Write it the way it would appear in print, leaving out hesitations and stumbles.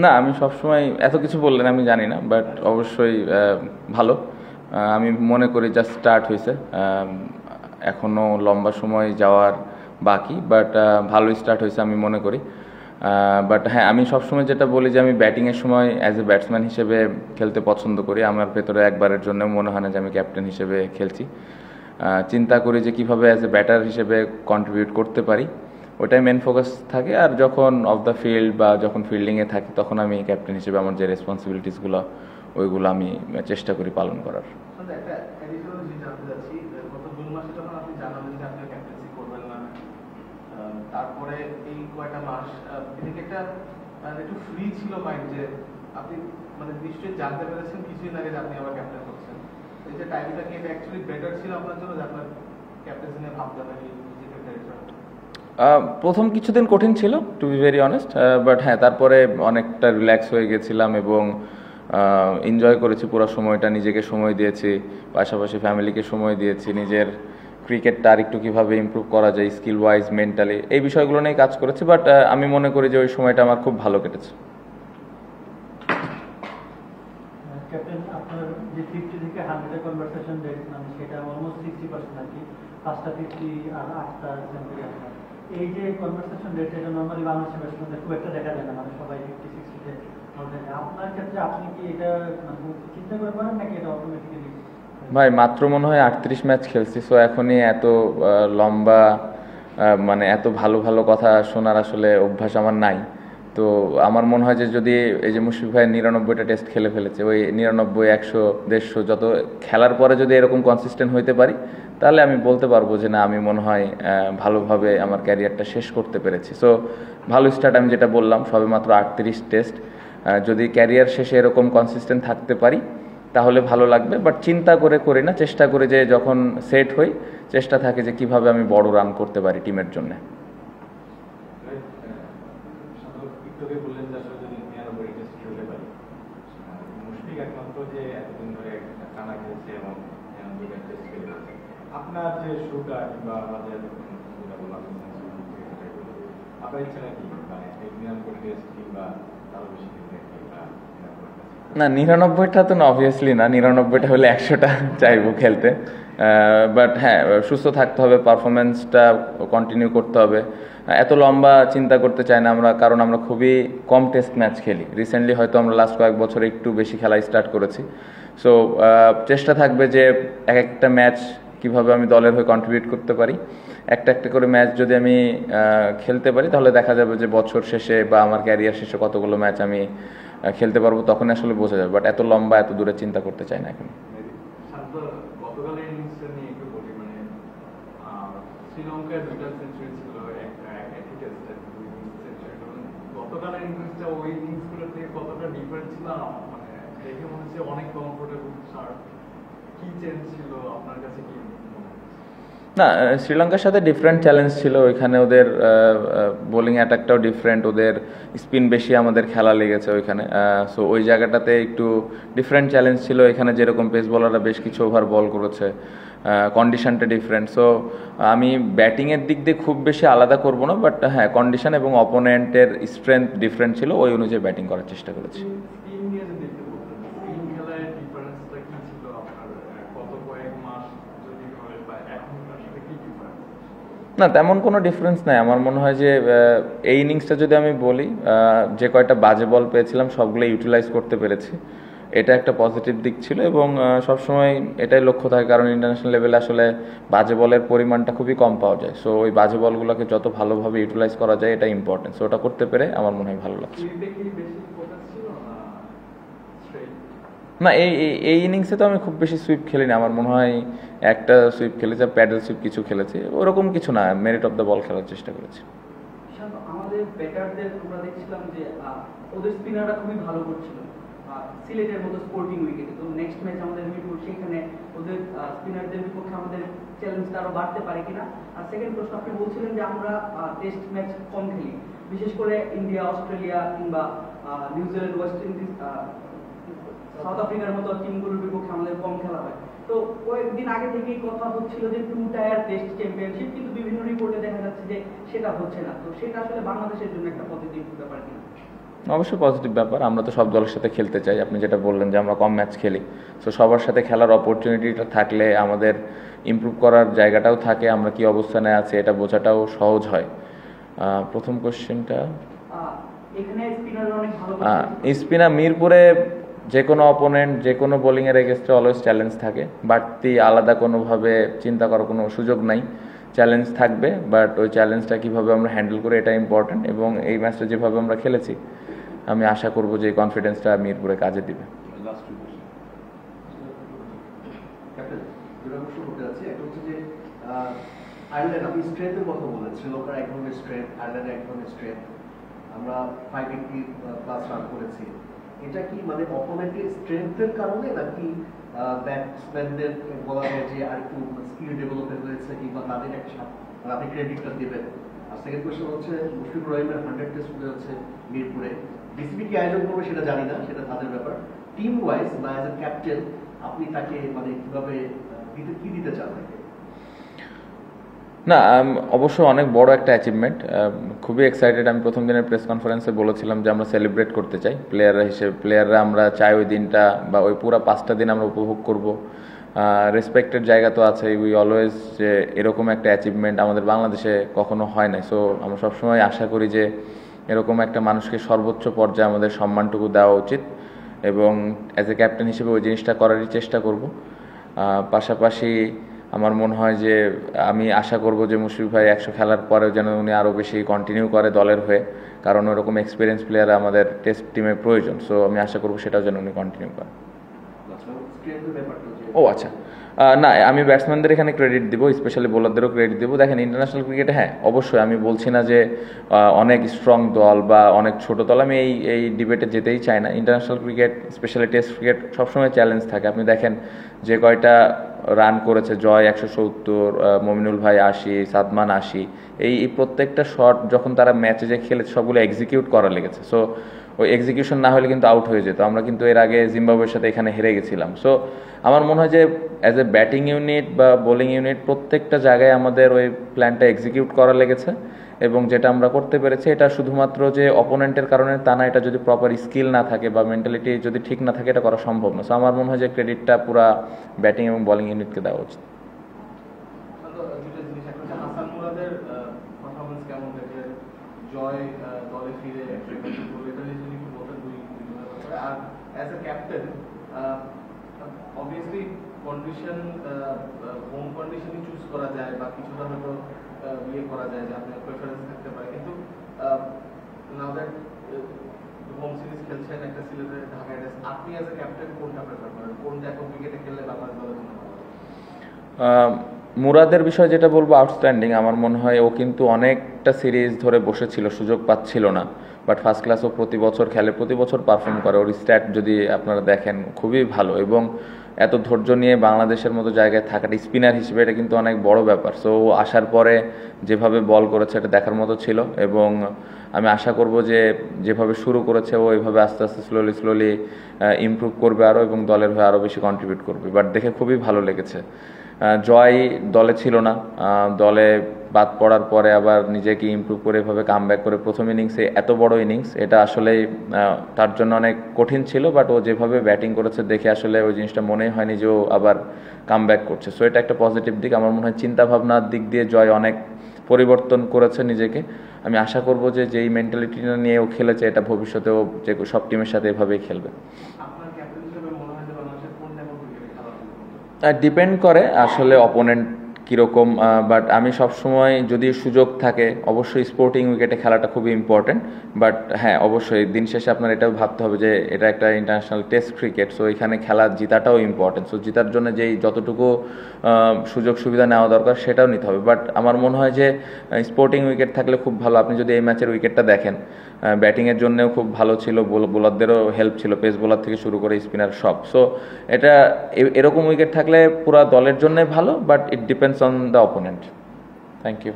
না, আমি সবসময় এত কিছু বললেন আমি জানি না, বাট অবশ্যই ভালো। আমি মনে করি জাস্ট স্টার্ট হয়েছে, এখনও লম্বা সময় যাওয়ার বাকি, বাট ভালোই স্টার্ট হয়েছে আমি মনে করি। বাট হ্যাঁ, আমি সবসময় যেটা বলি যে আমি ব্যাটিংয়ের সময় অ্যাজ এ ব্যাটসম্যান হিসেবে খেলতে পছন্দ করি। আমার ভেতরে একবারের জন্য মনে হয় না যে আমি ক্যাপ্টেন হিসেবে খেলছি। চিন্তা করি যে কীভাবে অ্যাজ এ ব্যাটার হিসেবে কন্ট্রিবিউট করতে পারি, ওটাই মেন ফোকাস থাকে। আর যখন অফ দ্য ফিল্ড বা যখন ফিল্ডিংয়ে থাকি তখন আমি ক্যাপ্টেন হিসেবে আমার যে রেসপন্সিবিলিটিসগুলো ওইগুলো আমি চেষ্টা করি পালন করার। তারপরে এই কয়টা মাস এদিকে একটা একটু ফ্রি ছিল মাইন্ড, যে আপনি মানে নিশ্চয়ই জানতে পেরেছেন কিছুদিন আগে যে আপনি আবার ক্যাপ্টেন করছেন। এই যে টাইমটা কি অ্যাকচুয়ালি বেটার ছিল আপনার জন্য, যে আপনার ক্যাপ্টেন্সি নিয়ে ভাবতে পারি নিজেকে টেনশন? প্রথম কিছুদিন কঠিন ছিল, to be very honest, but হ্যাঁ তারপরে অনেকটা রিল্যাক্স হয়ে গেছিলাম এবং এনজয় করেছি পুরো সময়টা, নিজেকে সময় দিয়েছি, পাশাপাশি ফ্যামিলিকে সময় দিয়েছি, নিজের ক্রিকেটটা আর একটু কীভাবে ইমপ্রুভ করা যায় স্কিল ওয়াইজ, মেন্টালি, এই বিষয়গুলো নিয়ে কাজ করেছি। বাট আমি মনে করি যে ওই সময়টা আমার খুব ভালো কেটেছে। ক্যাপ্টেন, আপনার যে 50 থেকে 100 কনভারসেশন রেট, মানে সেটা অলমোস্ট 60% আর কি, 5টা 50 আর 8টা সেঞ্চুরি আপনার। এই যে কনভারসেশন রেট, এটা নর্মালি বাংলাদেশের ব্যাটসম্যানদের খুব একটা দেখা যায় না, মানে সবাই 50-60-তে আউট হয়। আপনার ক্ষেত্রে আপনি কি এটা মানে চিন্তা করে পারেন নাকি এটা অটোমেটিক্যালি? ভাই মাত্র মনে হয় 38 ম্যাচ খেলছি, সো এখনই এত লম্বা মানে এত ভালো ভালো কথা শোনার আসলে অভ্যাস আমার নাই। তো আমার মনে হয় যে যদি এই যে মুশফিক ভাই 99টা টেস্ট খেলে ফেলেছে, ওই 99, 100, 150 যত খেলার পরে যদি এরকম কনসিস্টেন্ট হইতে পারি, তাহলে আমি বলতে পারবো যে না, আমি মনে হয় ভালোভাবে আমার ক্যারিয়ারটা শেষ করতে পেরেছি। সো ভালো স্টার্ট, আমি যেটা বললাম সবে মাত্র 38 টেস্ট, যদি ক্যারিয়ার শেষে এরকম কনসিস্টেন্ট থাকতে পারি তাহলে ভালো লাগবে। বাট চিন্তা করে করি না, চেষ্টা করি যে যখন সেট হই চেষ্টা থাকে যে কিভাবে আমি বড় রান করতে পারি টিমের জন্য। আপনার যে শুটা কিংবা আমাদের যেটা বললাম আপনার ইচ্ছা নাকি মানে 99 টেস্ট কিংবা তারও বেশি না, 99টা তো না, অবভিয়াসলি না, 99টা হলে 100টা চাইবো খেলতে। বাট হ্যাঁ, সুস্থ থাকতে হবে, পারফরমেন্সটা কন্টিনিউ করতে হবে। এত লম্বা চিন্তা করতে চাই না আমরা, কারণ আমরা খুবই কম টেস্ট ম্যাচ খেলি। রিসেন্টলি হয়তো আমরা লাস্ট কয়েক বছরে একটু বেশি খেলা স্টার্ট করেছি। সো চেষ্টা থাকবে যে এক একটা ম্যাচ কীভাবে আমি দলের হয়ে কন্ট্রিবিউট করতে পারি। একটা একটা করে ম্যাচ যদি আমি খেলতে পারি তাহলে দেখা যাবে যে বছর শেষে বা আমার ক্যারিয়ার শেষে কতগুলো ম্যাচ আমি খেলতে পারবো, তখন আসলে বোঝা যাবে। বাট এত লম্বা এত দূরে চিন্তা করতে চাই না এখন। শ্রীলঙ্কার 2টা সেঞ্চুরি ছিল একই টেস্টে, গতকালের ইনিংসটা ওই ইনিংসগুলোর থেকে কতটা ডিফারেন্ট ছিল, মানে দেখে মনে হচ্ছে অনেক কমফোর্টেবল। কি চেঞ্জ ছিল আপনার কাছে, কি? না, শ্রীলঙ্কার সাথে ডিফারেন্ট চ্যালেঞ্জ ছিল। ওইখানে ওদের বোলিং অ্যাটাকটাও ডিফারেন্ট, ওদের স্পিন বেশি, আমাদের খেলা লেগেছে ওইখানে। সো ওই জায়গাটাতে একটু ডিফারেন্ট চ্যালেঞ্জ ছিল। এখানে যেরকম পেস বলাররা বেশ কিছু ওভার বল করেছে, কন্ডিশনটা ডিফারেন্ট। সো আমি ব্যাটিংয়ের দিক দিয়ে খুব বেশি আলাদা করব না, বাট হ্যাঁ কন্ডিশন এবং অপোনেন্টের স্ট্রেংথ ডিফারেন্ট ছিল, ওই অনুযায়ী ব্যাটিং করার চেষ্টা করেছি। না, তেমন কোনো ডিফারেন্স নাই। আমার মনে হয় যে এই ইনিংসটা যদি আমি বলি, যে কয়টা বাজে বল পেয়েছিলাম সবগুলো ইউটিলাইজ করতে পেরেছি, এটা একটা পজিটিভ দিক ছিল। এবং সবসময় এটাই লক্ষ্য থাকে, কারণ ইন্টারন্যাশনাল লেভেলে আসলে বাজে বলের পরিমাণটা খুবই কম পাওয়া যায়। সো ওই বাজে বলগুলোকে যত ভালোভাবে ইউটিলাইজ করা যায় এটা ইম্পর্টেন্ট। সো ওটা করতে পেরে আমার মনে হয় ভালো লাগছে। না, এই ইনিংসে তো আমি খুব বেশি সুইপ খেলিনি। আমার মনে হয় একটা সুইপ খেলেছি, প্যাডেল সুইপ কিছু খেলেছি, ওরকম কিছু না, মেরিট অফ দ্য বল খেলার চেষ্টা করেছি। আমাদের ব্যাটারদের আমরা দেখছিলাম যে ওদের স্পিনাররা খুবই ভালো করছিল সিলেটের মতো স্পোর্টিং উইকেটে। তো নেক্সট ম্যাচ আমাদের মিরপুর, সেখানে ওদের স্পিনারদের বিপক্ষে আমাদের চ্যালেঞ্জটা আরো বাড়তে পারে কিনা। আর সেকেন্ড প্রশ্ন, আপনি বলছিলেন যে আমরা টেস্ট ম্যাচ কম খেলি, বিশেষ করে ইন্ডিয়া, অস্ট্রেলিয়া কিংবা নিউজিল্যান্ড, ওয়েস্ট ইন্ডিজ, সাউথ আফ্রিকার মতো টিমগুলোর বিপক্ষে আমাদের কম খেলা হয়। তো কয়েকদিন আগে থেকেই কথা হচ্ছিল যে 2 টায়ার টেস্ট চ্যাম্পিয়নশিপ, কিন্তু বিভিন্ন রিপোর্টে দেখা যাচ্ছে যে সেটা হচ্ছে না। তো সেটা আসলে বাংলাদেশের জন্য একটা পজিটিভ ব্যাপার কিনা? অবশ্যই পজিটিভ ব্যাপার, আমরা তো সব দলের সাথে খেলতে চাই। আপনি যেটা বললেন যে আমরা কম ম্যাচ খেলি, সো সবার সাথে খেলার অপরচুনিটিটা থাকলে আমাদের ইমপ্রুভ করার জায়গাটাও থাকে, আমরা কি অবস্থানে আছি এটা বোঝাটাও সহজ হয়। প্রথম কোশ্চেনটা এখানে স্পিনার অনেক ভালো স্পিনার মিরপুরে যে কোনো অপোনেন্ট যে কোনো বোলিংয়ের এগেনস্টে অলওয়েজ চ্যালেঞ্জ থাকে, বাড়তি আলাদা কোনোভাবে চিন্তা করার কোনো সুযোগ নাই, চ্যালেঞ্জ থাকবে, বাট ওই চ্যালেঞ্জটা কীভাবে আমরা হ্যান্ডেল করি এটা ইম্পর্ট্যান্ট। এবং এই ম্যাচটা যেভাবে আমরা খেলেছি আমি আশা করব যে এই কনফিডেন্সটা মিরপুরে কাজে দিবে। আয়ারল্যান্ড, আপনি স্ট্রেংথের কথা বলেন, শ্রীলঙ্কার এক ধরনের স্ট্রেংথ, আয়ারল্যান্ডের এক ধরনের স্ট্রেংথ, আমরা 580+ রান করেছি। এটা কি মানে অপোনেন্টের স্ট্রেংথের কারণে নাকি ব্যাটসম্যানদের বলা হয় যে আর একটু স্কিল ডেভেলপমেন্ট হয়েছে, কিংবা তাদের একটা আপনি ক্রেডিটটা দেবেন? আর সেকেন্ড কোয়েশ্চেন হচ্ছে, মুশফিকুর রহিমের 100 টেস্ট হতে হচ্ছে মিরপুরে, বিসিবি কি আয়োজন করবে সেটা জানি না, সেটা তাদের ব্যাপার। টিম ওয়াইজ বা অ্যাজ এ ক্যাপ্টেন আপনি তাকে মানে কিভাবে দিতে চান তাকে? না, অবশ্যই অনেক বড় একটা অ্যাচিভমেন্ট, খুবই এক্সাইটেড। আমি প্রথম দিনের প্রেস কনফারেন্সে বলেছিলাম যে আমরা সেলিব্রেট করতে চাই প্লেয়াররা আমরা চাই ওই দিনটা বা ওই পুরো 5টা দিন আমরা উপভোগ করব। রেসপেক্টেড জায়গা তো আছে, উই অলওয়েজ যে এরকম একটা অ্যাচিভমেন্ট আমাদের বাংলাদেশে কখনো হয় না। সো আমরা সবসময় আশা করি যে এরকম একটা মানুষকে সর্বোচ্চ পর্যায়ে আমাদের সম্মানটুকু দেওয়া উচিত, এবং অ্যাজ এ ক্যাপ্টেন হিসেবে ওই জিনিসটা করারই চেষ্টা করব। পাশাপাশি আমার মনে হয় যে আমি আশা করব যে মুশফিক ভাই 100 খেলার পরেও যেন উনি আরও বেশি কন্টিনিউ করে দলের হয়ে, কারণ ওরকম এক্সপিরিয়েন্স প্লেয়ার আমাদের টেস্ট টিমে প্রয়োজন। সো আমি আশা করব সেটাও যেন উনি কন্টিনিউ করেন। ও আচ্ছা, না আমি ব্যাটসম্যানদের এখানে ক্রেডিট দিব, স্পেশালি বোলারদেরও ক্রেডিট দিব। দেখেন ইন্টারন্যাশনাল ক্রিকেটে হ্যাঁ অবশ্যই আমি বলছি না যে অনেক স্ট্রং দল বা অনেক ছোট দল, আমি এই ডিবেটে যেতেই চাই না। International cricket specially test cricket সবসময় চ্যালেঞ্জ থাকে। আপনি দেখেন যে কয়টা রান করেছে, জয় 170, মমিনুল ভাই 80, সাদমান 80, এই প্রত্যেকটা শট যখন তারা ম্যাচে যে খেলেছে সবগুলো এক্সিকিউট করা লেগেছে। সো ওই এক্সিকিউশন না হলে কিন্তু আউট হয়ে যেত। আমরা কিন্তু এর আগে জিম্বাবুয়ের সাথে এখানে হেরে গেছিলাম। সো আমার মনে হয় যে অ্যাজ এ ব্যাটিং ইউনিট বা বোলিং ইউনিট প্রত্যেকটা জায়গায় আমাদের ওই প্ল্যানটা এক্সিকিউট করা লেগেছে, এবং যেটা আমরা করতে পেরেছি এটা শুধুমাত্র যে অপোনেন্টের কারণে তা না, এটা যদি প্রপার স্কিল না থাকে বা মেন্টালিটি যদি ঠিক না থাকে এটা করা সম্ভব না। সো আমার মনে হয় যে ক্রেডিটটা পুরা ব্যাটিং এবং বোলিং ইউনিটকে দেওয়া উচিত। হাসান মুরাদের পারফরম্যান্স কেমন দেখে জয় দলে ফিরে এটা যদি বলতে আর as a captain obviously condition home কন্ডিশনই চুজ করা যায় বা কিছুটা হয়তো ইয়ে করা যায় যে আপনার প্রেফারেন্স থাকতে পারে, কিন্তু নাও দ্যাট হোম সিরিজ খেলছেন একটা সিলেটে ঢাকা রাইডার্স, আপনি অ্যাজ এ ক্যাপ্টেন কোনটা প্রেফার করেন, কোনটা এখন ক্রিকেটে খেললে বাংলাদেশ দলের জন্য ভালো? মুরাদের বিষয় যেটা বলবো আউটস্ট্যান্ডিং। আমার মনে হয় ও কিন্তু অনেকটা সিরিজ ধরে বসেছিল, সুযোগ পাচ্ছিল না, বাট ফার্স্ট ক্লাস ও প্রতি বছর খেলে, প্রতি বছর পারফর্ম করে। ওর স্ট্যাট যদি আপনারা দেখেন খুবই ভালো, এবং এত ধৈর্য নিয়ে বাংলাদেশের মতো জায়গায় থাকাটা স্পিনার হিসেবে এটা কিন্তু অনেক বড় ব্যাপার। সো ও আসার পরে যেভাবে বল করেছে এটা দেখার মতো ছিল, এবং আমি আশা করব যে যেভাবে শুরু করেছে ও এইভাবে আস্তে আস্তে স্লোলি ইমপ্রুভ করবে আরও, এবং দলের হয়ে আরও বেশি কন্ট্রিবিউট করবে। বাট দেখে খুবই ভালো লেগেছে। জয় দলে ছিল না, দলে বাদ পড়ার পরে আবার নিজেকে ইমপ্রুভ করে এভাবে কামব্যাক করে প্রথম ইনিংসে এত বড় ইনিংস, এটা আসলেই তার জন্য অনেক কঠিন ছিল। বাট ও যেভাবে ব্যাটিং করেছে দেখে আসলে ওই জিনিসটা মনেই হয়নি যে ও আবার কামব্যাক করছে। সো এটা একটা পজিটিভ দিক। আমার মনে হয় চিন্তাভাবনার দিক দিয়ে জয় অনেক পরিবর্তন করেছে নিজেকে। আমি আশা করব যে যেই মেন্টালিটিটা নিয়ে ও খেলেছে এটা ভবিষ্যতেও যে সব টিমের সাথে এভাবেই খেলবে। ডিপেন্ড করে আসলে অপোনেন্ট কীরকম, বাট আমি সবসময় যদি সুযোগ থাকে অবশ্যই স্পোর্টিং উইকেটে খেলাটা খুবই ইম্পর্টেন্ট। বাট হ্যাঁ অবশ্যই দিন শেষে আপনার এটাও ভাবতে হবে যে এটা একটা ইন্টারন্যাশনাল টেস্ট ক্রিকেট, সো এখানে খেলা জিতাটাও ইম্পর্টেন্ট। সো জিতার জন্য যেই যতটুকু সুযোগ সুবিধা নেওয়া দরকার সেটাও নিতে হবে। বাট আমার মনে হয় যে স্পোর্টিং উইকেট থাকলে খুব ভালো। আপনি যদি এই ম্যাচের উইকেটটা দেখেন, ব্যাটিংয়ের জন্যও খুব ভালো ছিল, বোলারদেরও হেল্প ছিল, পেস বোলার থেকে শুরু করে স্পিনার সব। সো এটা এরকম উইকেট থাকলে পুরো দলের জন্য ভালো, but it depends on the opponent. Thank you.